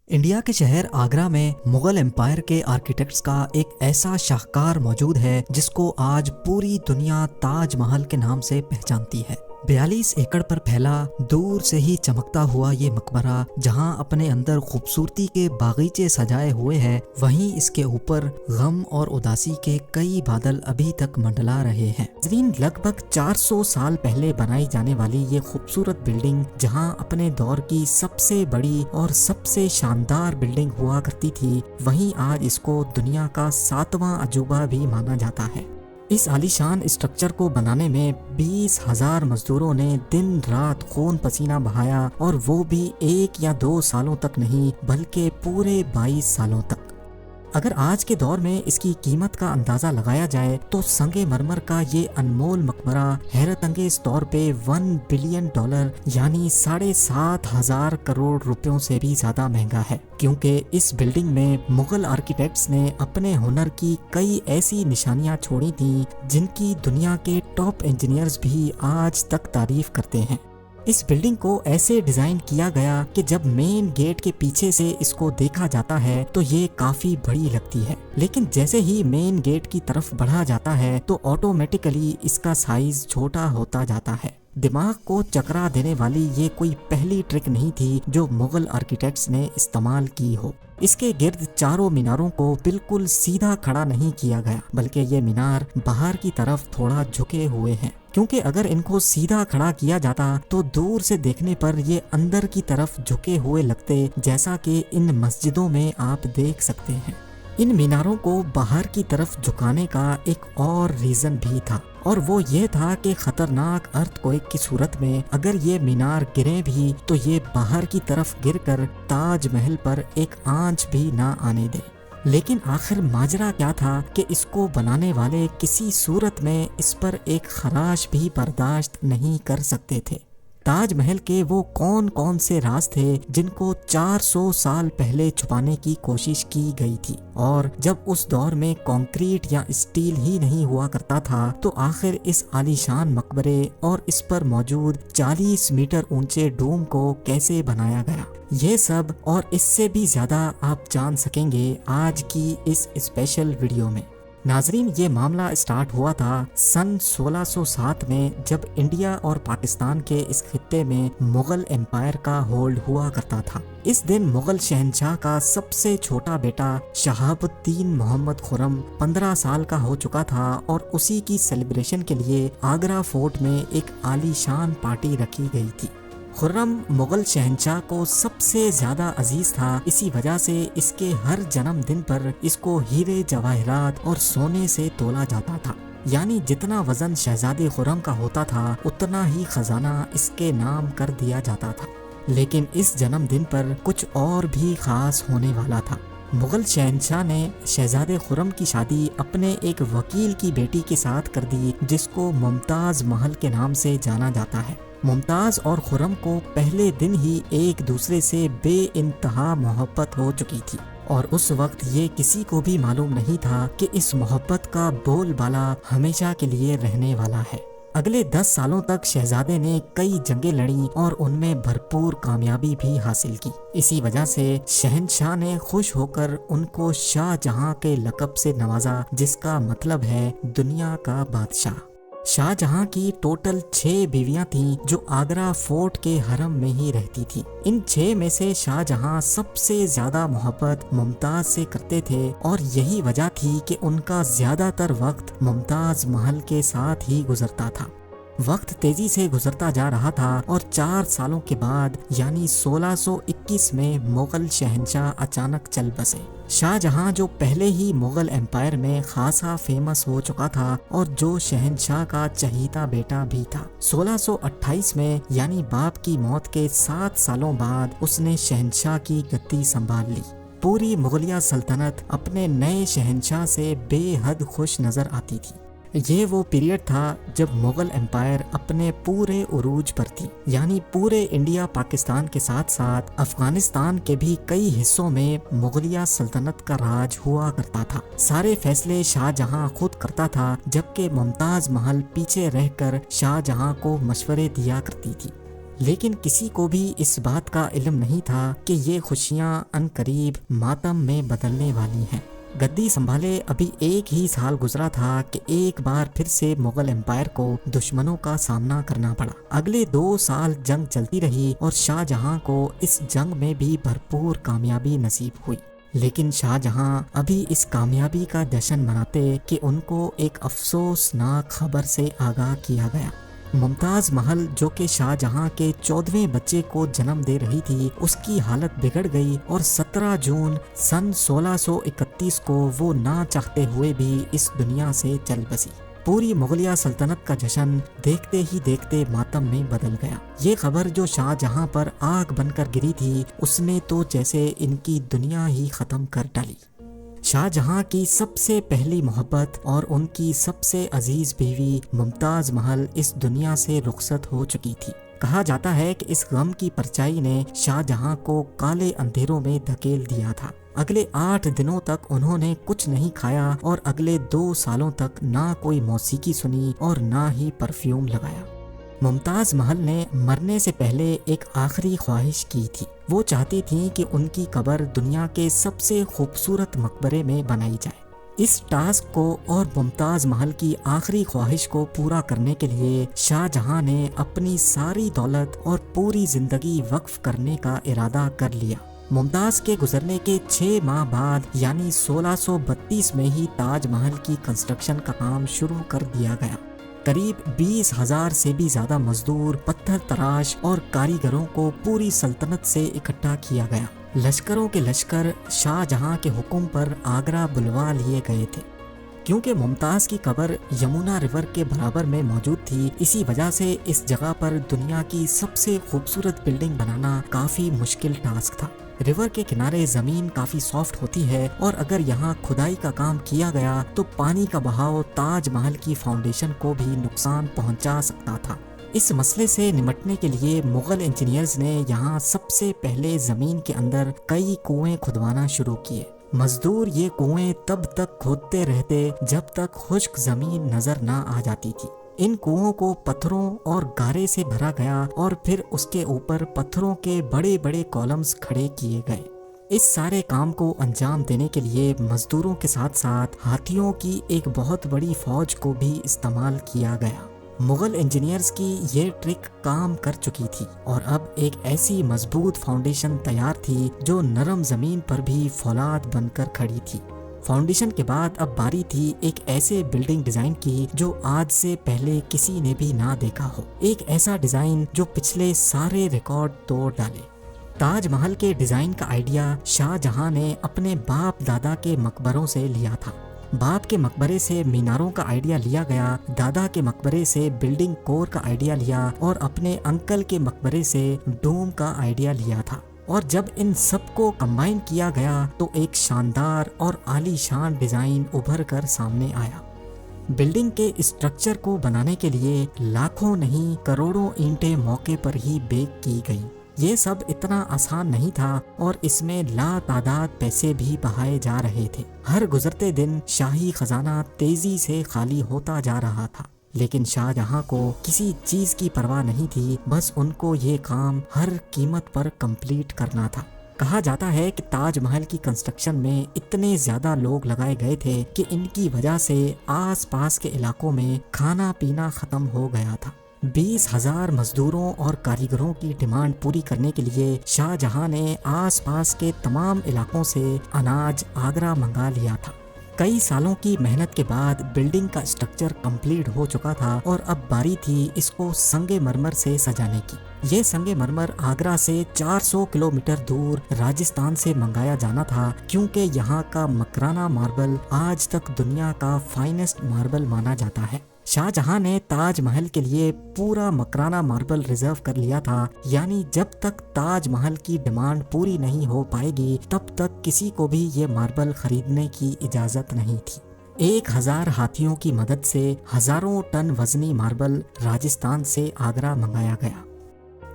India کے شہر آگرہ میں مغل امپائر کے آرکیٹیکٹس کا ایک ایسا شاہکار موجود ہے جس کو آج پوری دنیا تاج محل کے نام سے پہچانتی ہے۔ 42 ایکڑ پر پھیلا دور سے ہی چمکتا ہوا یہ مقبرہ جہاں اپنے اندر خوبصورتی کے باغیچے سجائے ہوئے ہے، وہیں اس کے اوپر غم اور اداسی کے کئی بادل ابھی تک منڈلا رہے ہیں۔ لگ بھگ 400 سال پہلے بنائی جانے والی یہ خوبصورت بلڈنگ جہاں اپنے دور کی سب سے بڑی اور سب سے شاندار بلڈنگ ہوا کرتی تھی، وہیں آج اس کو دنیا کا 7واں عجوبہ بھی مانا جاتا ہے۔ اس عالیشان اسٹرکچر کو بنانے میں 20,000 مزدوروں نے دن رات خون پسینہ بہایا، اور وہ بھی 1 یا 2 سالوں تک نہیں بلکہ پورے 22 سالوں تک۔ اگر آج کے دور میں اس کی قیمت کا اندازہ لگایا جائے تو سنگ مرمر کا یہ انمول مقبرہ حیرت انگیز طور پہ $1 بلین یعنی 7,500 کروڑ روپیوں سے بھی زیادہ مہنگا ہے، کیونکہ اس بلڈنگ میں مغل آرکیٹیکٹس نے اپنے ہنر کی کئی ایسی نشانیاں چھوڑی تھیں جن کی دنیا کے ٹاپ انجینئرز بھی آج تک تعریف کرتے ہیں۔ اس بلڈنگ کو ایسے ڈیزائن کیا گیا کہ جب مین گیٹ کے پیچھے سے اس کو دیکھا جاتا ہے تو یہ کافی بڑی لگتی ہے، لیکن جیسے ہی مین گیٹ کی طرف بڑھا جاتا ہے تو آٹومیٹیکلی اس کا سائز چھوٹا ہوتا جاتا ہے۔ دماغ کو چکرا دینے والی یہ کوئی پہلی ٹرک نہیں تھی جو مغل آرکیٹیکٹس نے استعمال کی ہو۔ اس کے گرد چاروں میناروں کو بالکل سیدھا کھڑا نہیں کیا گیا، بلکہ یہ مینار باہر کی طرف تھوڑا جھکے ہوئے ہیں، کیونکہ اگر ان کو سیدھا کھڑا کیا جاتا تو دور سے دیکھنے پر یہ اندر کی طرف جھکے ہوئے لگتے، جیسا کہ ان مسجدوں میں آپ دیکھ سکتے ہیں۔ ان میناروں کو باہر کی طرف جھکانے کا ایک اور ریزن بھی تھا، اور وہ یہ تھا کہ خطرناک ارتھ کوئک کی صورت میں اگر یہ مینار گرے بھی تو یہ باہر کی طرف گر کر تاج محل پر ایک آنچ بھی نہ آنے دے۔ لیکن آخر ماجرا کیا تھا کہ اس کو بنانے والے کسی صورت میں اس پر ایک خراش بھی برداشت نہیں کر سکتے تھے۔ تاج محل کے وہ کون سے راز تھے جن کو 400 سال پہلے چھپانے کی کوشش کی گئی تھی، اور جب اس دور میں کنکریٹ یا اسٹیل ہی نہیں ہوا کرتا تھا تو آخر اس عالیشان مقبرے اور اس پر موجود 40 میٹر اونچے ڈوم کو کیسے بنایا گیا؟ یہ سب اور اس سے بھی زیادہ آپ جان سکیں گے آج کی اس اسپیشل ویڈیو میں۔ ناظرین، یہ معاملہ اسٹارٹ ہوا تھا سن 1607 میں، جب انڈیا اور پاکستان کے اس خطے میں مغل امپائر کا ہولڈ ہوا کرتا تھا۔ اس دن مغل شہنشاہ کا سب سے چھوٹا بیٹا شہاب الدین محمد خرم 15 سال کا ہو چکا تھا، اور اسی کی سیلیبریشن کے لیے آگرہ فورٹ میں ایک عالی شان پارٹی رکھی گئی تھی۔ خرم مغل شہنشاہ کو سب سے زیادہ عزیز تھا، اسی وجہ سے اس کے ہر جنم دن پر اس کو ہیرے جواہرات اور سونے سے تولا جاتا تھا، یعنی جتنا وزن شہزادے خرم کا ہوتا تھا اتنا ہی خزانہ اس کے نام کر دیا جاتا تھا۔ لیکن اس جنم دن پر کچھ اور بھی خاص ہونے والا تھا۔ مغل شہنشاہ نے شہزادے خرم کی شادی اپنے ایک وکیل کی بیٹی کے ساتھ کر دی جس کو ممتاز محل کے نام سے جانا جاتا ہے۔ ممتاز اور خرم کو پہلے دن ہی ایک دوسرے سے بے انتہا محبت ہو چکی تھی، اور اس وقت یہ کسی کو بھی معلوم نہیں تھا کہ اس محبت کا بول بالا ہمیشہ کے لیے رہنے والا ہے۔ اگلے 10 سالوں تک شہزادے نے کئی جنگیں لڑیں اور ان میں بھرپور کامیابی بھی حاصل کی۔ اسی وجہ سے شہنشاہ نے خوش ہو کر ان کو شاہ جہاں کے لقب سے نوازا، جس کا مطلب ہے دنیا کا بادشاہ۔ شاہ جہاں کی ٹوٹل 6 بیویاں تھیں جو آگرہ فورٹ کے حرم میں ہی رہتی تھیں۔ ان 6 میں سے شاہ جہاں سب سے زیادہ محبت ممتاز سے کرتے تھے، اور یہی وجہ تھی کہ ان کا زیادہ تر وقت ممتاز محل کے ساتھ ہی گزرتا تھا۔ وقت تیزی سے گزرتا جا رہا تھا، اور 4 سالوں کے بعد یعنی 1621 میں مغل شہنشاہ اچانک چل بسے۔ شاہ جہاں جو پہلے ہی مغل امپائر میں خاصا فیمس ہو چکا تھا اور جو شہنشاہ کا چہیتا بیٹا بھی تھا، 1628 میں یعنی باپ کی موت کے 7 سالوں بعد اس نے شہنشاہ کی گدی سنبھال لی۔ پوری مغلیہ سلطنت اپنے نئے شہنشاہ سے بے حد خوش نظر آتی تھی۔ یہ وہ پیریڈ تھا جب مغل امپائر اپنے پورے عروج پر تھی، یعنی پورے انڈیا پاکستان کے ساتھ ساتھ افغانستان کے بھی کئی حصوں میں مغلیہ سلطنت کا راج ہوا کرتا تھا۔ سارے فیصلے شاہ جہاں خود کرتا تھا، جبکہ ممتاز محل پیچھے رہ کر شاہ جہاں کو مشورے دیا کرتی تھی۔ لیکن کسی کو بھی اس بات کا علم نہیں تھا کہ یہ خوشیاں عنقریب ماتم میں بدلنے والی ہیں۔ گدی سنبھالے ابھی ایک ہی سال گزرا تھا کہ ایک بار پھر سے مغل امپائر کو دشمنوں کا سامنا کرنا پڑا۔ اگلے 2 سال جنگ چلتی رہی اور شاہ جہاں کو اس جنگ میں بھی بھرپور کامیابی نصیب ہوئی، لیکن شاہ جہاں ابھی اس کامیابی کا جشن مناتے کہ ان کو ایک افسوسناک خبر سے آگاہ کیا گیا۔ ممتاز محل جو کہ شاہ جہاں کے 14ویں بچے کو جنم دے رہی تھی، اس کی حالت بگڑ گئی اور 17 جون سن 1631 کو وہ نہ چاہتے ہوئے بھی اس دنیا سے چل بسی۔ پوری مغلیہ سلطنت کا جشن دیکھتے ہی دیکھتے ماتم میں بدل گیا۔ یہ خبر جو شاہ جہاں پر آگ بن کر گری تھی، اس نے تو جیسے ان کی دنیا ہی ختم کر ڈالی۔ شاہ جہاں کی سب سے پہلی محبت اور ان کی سب سے عزیز بیوی ممتاز محل اس دنیا سے رخصت ہو چکی تھی۔ کہا جاتا ہے کہ اس غم کی پرچائی نے شاہ جہاں کو کالے اندھیروں میں دھکیل دیا تھا۔ اگلے 8 دنوں تک انہوں نے کچھ نہیں کھایا اور اگلے 2 سالوں تک نہ کوئی موسیقی سنی اور نہ ہی پرفیوم لگایا۔ ممتاز محل نے مرنے سے پہلے ایک آخری خواہش کی تھی۔ وہ چاہتی تھیں کہ ان کی قبر دنیا کے سب سے خوبصورت مقبرے میں بنائی جائے۔ اس ٹاسک کو اور ممتاز محل کی آخری خواہش کو پورا کرنے کے لیے شاہ جہاں نے اپنی ساری دولت اور پوری زندگی وقف کرنے کا ارادہ کر لیا۔ ممتاز کے گزرنے کے 6 ماہ بعد یعنی 1632 میں ہی تاج محل کی کنسٹرکشن کا کام شروع کر دیا گیا۔ قریب 20,000 سے بھی زیادہ مزدور، پتھر تراش اور کاریگروں کو پوری سلطنت سے اکٹھا کیا گیا۔ لشکروں کے لشکر شاہ جہاں کے حکم پر آگرہ بلوا لیے گئے تھے۔ کیونکہ ممتاز کی قبر یمنا ریور کے برابر میں موجود تھی، اسی وجہ سے اس جگہ پر دنیا کی سب سے خوبصورت بلڈنگ بنانا کافی مشکل ٹاسک تھا۔ ریور کے کنارے زمین کافی سافٹ ہوتی ہے اور اگر یہاں کھدائی کا کام کیا گیا تو پانی کا بہاؤ تاج محل کی فاؤنڈیشن کو بھی نقصان پہنچا سکتا تھا۔ اس مسئلے سے نمٹنے کے لیے مغل انجینئرز نے یہاں سب سے پہلے زمین کے اندر کئی کنویں کھدوانا شروع کیے۔ مزدور یہ کنویں تب تک کھودتے رہتے جب تک خشک زمین نظر نہ آ جاتی تھی۔ ان کنووں کو پتھروں اور گارے سے بھرا گیا اور پھر اس کے اوپر پتھروں کے بڑے بڑے کالمز کھڑے کیے گئے۔ اس سارے کام کو انجام دینے کے لیے مزدوروں کے ساتھ ساتھ ہاتھیوں کی ایک بہت بڑی فوج کو بھی استعمال کیا گیا۔ مغل انجینئرز کی یہ ٹرک کام کر چکی تھی اور اب ایک ایسی مضبوط فاؤنڈیشن تیار تھی جو نرم زمین پر بھی فولاد بن کر کھڑی تھی۔ فاؤنڈیشن کے بعد اب باری تھی ایک ایسے بلڈنگ ڈیزائن کی جو آج سے پہلے کسی نے بھی نہ دیکھا ہو، ایک ایسا ڈیزائن جو پچھلے سارے ریکارڈ توڑ ڈالے۔ تاج محل کے ڈیزائن کا آئیڈیا شاہ جہاں نے اپنے باپ دادا کے مقبروں سے لیا تھا۔ باپ کے مقبرے سے میناروں کا آئیڈیا لیا گیا، دادا کے مقبرے سے بلڈنگ کور کا آئیڈیا لیا اور اپنے انکل کے مقبرے سے ڈوم کا آئیڈیا لیا تھا۔ اور جب ان سب کو کمبائن کیا گیا تو ایک شاندار اور عالی شان ڈیزائن ابھر کر سامنے آیا۔ بلڈنگ کے اسٹرکچر کو بنانے کے لیے لاکھوں نہیں کروڑوں اینٹیں موقع پر ہی بیک کی گئیں۔ یہ سب اتنا آسان نہیں تھا اور اس میں لا تعداد پیسے بھی بہائے جا رہے تھے۔ ہر گزرتے دن شاہی خزانہ تیزی سے خالی ہوتا جا رہا تھا، لیکن شاہ جہاں کو کسی چیز کی پرواہ نہیں تھی، بس ان کو یہ کام ہر قیمت پر کمپلیٹ کرنا تھا۔ کہا جاتا ہے کہ تاج محل کی کنسٹرکشن میں اتنے زیادہ لوگ لگائے گئے تھے کہ ان کی وجہ سے آس پاس کے علاقوں میں کھانا پینا ختم ہو گیا تھا۔ 20,000 مزدوروں اور کاریگروں کی ڈیمانڈ پوری کرنے کے لیے شاہ جہاں نے آس پاس کے تمام علاقوں سے اناج آگرہ منگا لیا تھا۔ کئی سالوں کی محنت کے بعد بلڈنگ کا اسٹرکچر کمپلیٹ ہو چکا تھا اور اب باری تھی اس کو سنگ مرمر سے سجانے کی۔ یہ سنگ مرمر آگرہ سے 400 کلومیٹر دور راجستھان سے منگایا جانا تھا، کیونکہ یہاں کا مکرانہ ماربل آج تک دنیا کا فائنسٹ ماربل مانا جاتا ہے۔ شاہ جہاں نے تاج محل کے لیے پورا مکرانہ ماربل ریزرو کر لیا تھا، یعنی جب تک تاج محل کی ڈیمانڈ پوری نہیں ہو پائے گی تب تک کسی کو بھی یہ ماربل خریدنے کی اجازت نہیں تھی۔ 1000 ہاتھیوں کی مدد سے ہزاروں ٹن وزنی ماربل راجستھان سے آگرہ منگایا گیا۔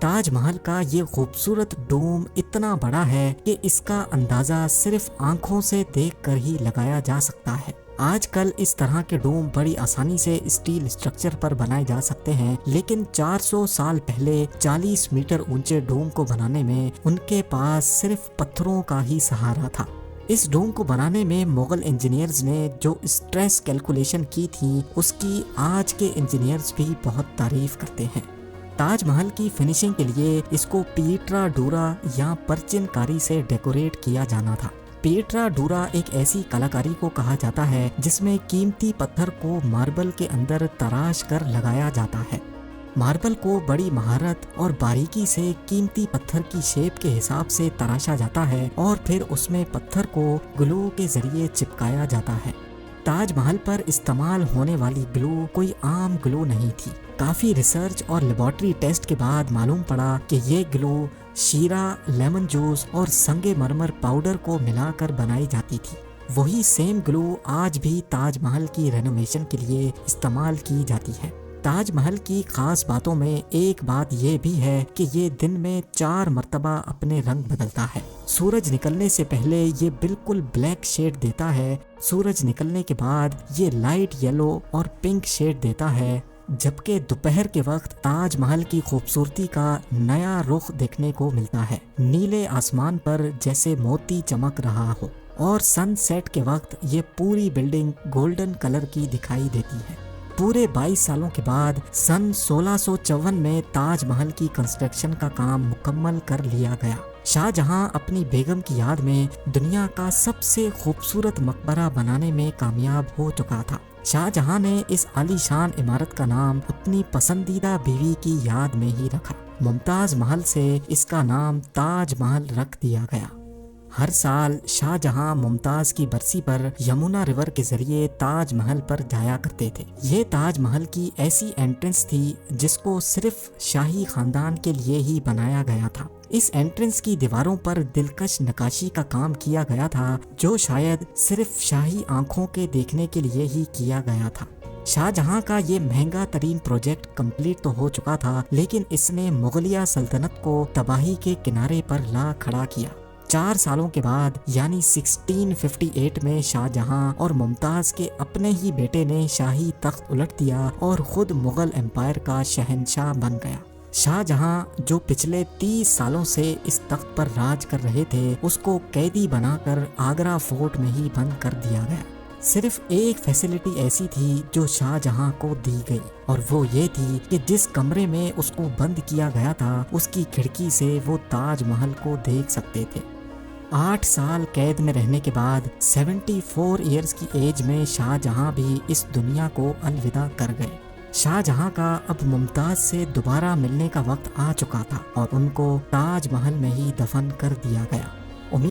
تاج محل کا یہ خوبصورت ڈوم اتنا بڑا ہے کہ اس کا اندازہ صرف آنکھوں سے دیکھ کر ہی لگایا جا سکتا ہے۔ آج کل اس طرح کے ڈوم بڑی آسانی سے اسٹیل اسٹرکچر پر بنائے جا سکتے ہیں، لیکن 400 سال پہلے 40 میٹر اونچے ڈوم کو بنانے میں ان کے پاس صرف پتھروں کا ہی سہارا تھا۔ اس ڈوم کو بنانے میں مغل انجینئرز نے جو اسٹریس کیلکولیشن کی تھی اس کی آج کے انجینئرز بھی بہت تعریف کرتے ہیں۔ تاج محل کی فنیشنگ کے لیے اس کو پیٹرا ڈورا یا پرچن کاری سے ڈیکوریٹ کیا جانا تھا۔ پیٹرا ڈورا ایک ایسی کلاکاری کو کہا جاتا ہے جس میں قیمتی پتھر کو ماربل کے اندر تراش کر لگایا جاتا ہے۔ ماربل کو بڑی مہارت اور باریکی سے قیمتی پتھر کی شیپ کے حساب سے تراشا جاتا ہے اور پھر اس میں پتھر کو گلو کے ذریعے چپکایا جاتا ہے۔ تاج محل پر استعمال ہونے والی گلو کوئی عام گلو نہیں تھی۔ کافی ریسرچ اور لیبارٹری ٹیسٹ کے بعد معلوم پڑا کہ یہ گلو شیرہ، لیمن جوس اور سنگ مرمر پاؤڈر کو ملا کر بنائی جاتی تھی۔ وہی سیم گلو آج بھی تاج محل کی رینوویشن کے لیے استعمال کی جاتی ہے۔ تاج محل کی خاص باتوں میں ایک بات یہ بھی ہے کہ یہ دن میں 4 مرتبہ اپنے رنگ بدلتا ہے۔ سورج نکلنے سے پہلے یہ بالکل بلیک شیڈ دیتا ہے، سورج نکلنے کے بعد یہ لائٹ یلو اور پنک شیڈ دیتا ہے، جبکہ دوپہر کے وقت تاج محل کی خوبصورتی کا نیا رخ دیکھنے کو ملتا ہے، نیلے آسمان پر جیسے موتی چمک رہا ہو، اور سن سیٹ کے وقت یہ پوری بلڈنگ گولڈن کلر کی دکھائی دیتی ہے۔ پورے 22 سالوں کے بعد سن 1654 میں تاج محل کی کنسٹرکشن کا کام مکمل کر لیا گیا۔ شاہ جہاں اپنی بیگم کی یاد میں دنیا کا سب سے خوبصورت مقبرہ بنانے میں کامیاب ہو چکا تھا۔ شاہ جہاں نے اس عالی شان عمارت کا نام اپنی پسندیدہ بیوی کی یاد میں ہی رکھا۔ ممتاز محل سے اس کا نام تاج محل رکھ دیا گیا۔ ہر سال شاہ جہاں ممتاز کی برسی پر یمنا ریور کے ذریعے تاج محل پر جایا کرتے تھے۔ یہ تاج محل کی ایسی انٹرنس تھی جس کو صرف شاہی خاندان کے لیے ہی بنایا گیا تھا۔ اس انٹرنس کی دیواروں پر دلکش نقاشی کا کام کیا گیا تھا جو شاید صرف شاہی آنکھوں کے دیکھنے کے لیے ہی کیا گیا تھا۔ شاہ جہاں کا یہ مہنگا ترین پروجیکٹ کمپلیٹ تو ہو چکا تھا، لیکن اس نے مغلیہ سلطنت کو تباہی کے کنارے پر لا کھڑا کیا۔ 4 سالوں کے بعد یعنی 1658 میں شاہ جہاں اور ممتاز کے اپنے ہی بیٹے نے شاہی تخت الٹ دیا اور خود مغل امپائر کا شہنشاہ بن گیا۔ شاہ جہاں جو پچھلے 30 سالوں سے اس تخت پر راج کر رہے تھے، اس کو قیدی بنا کر آگرہ فورٹ میں ہی بند کر دیا گیا۔ صرف ایک فیسلٹی ایسی تھی جو شاہ جہاں کو دی گئی، اور وہ یہ تھی کہ جس کمرے میں اس کو بند کیا گیا تھا اس کی کھڑکی سے وہ تاج محل کو دیکھ سکتے تھے۔ 8 سال قید میں رہنے کے بعد 74 ایئرز کی ایج میں شاہ جہاں بھی اس دنیا کو الوداع کر گئے۔ شاہ جہاں کا اب ممتاز سے دوبارہ ملنے کا وقت آ چکا تھا اور ان کو تاج محل میں ہی دفن کر دیا گیا۔